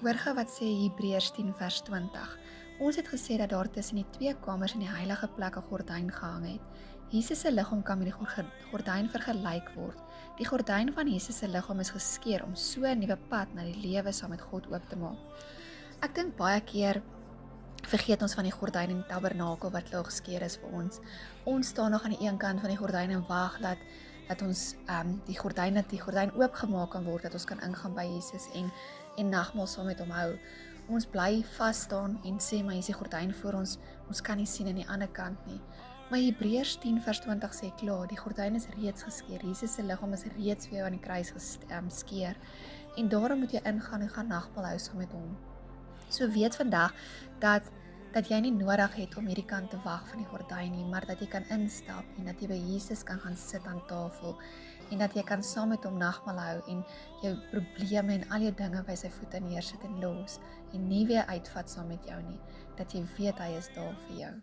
Hoor gou wat sê Hebreërs 10 vers 20. Ons het gesê dat daar tussen die twee kamers in die heilige plek 'n gordyn gehang het. Jesus se liggaam kan met die gordyn vergelyk word. Die gordyn van Jesus se liggaam is geskeur om so 'n nuwe pad na die lewe saam met God oop te maak. Ek dink baie keer vergeet ons van die gordyn in die tabernakel wat lig geskeur is vir ons. Ons staan nog aan die een kant van die gordyn en wag dat ons die gordyn oopgemaak kan word, dat ons kan ingaan by Jesus en nagmaal saam met hom hou. Ons bly vas staan en sê maar hier is die gordyn voor ons kan nie sien aan die ander kant nie. Maar Hebreërs 10 vers 20 sê klaar, die gordyn is reeds geskeur. Jesus se liggaam is reeds vir jou aan die kruis geskeur. En daarom moet jy ingaan en gaan nagmaal hou saam met hom. So weet vandag dat jy nie nodig het om hierdie kant te wag van die gordyn nie, maar dat jy kan instap en dat jy by Jesus kan gaan sit aan tafel en dat jy kan saam met hom nagmaal hou en jou probleme en al jou dinge by sy voete neersit en los en nie weer uitvat saam met jou nie, dat jy weet hy is daar vir jou.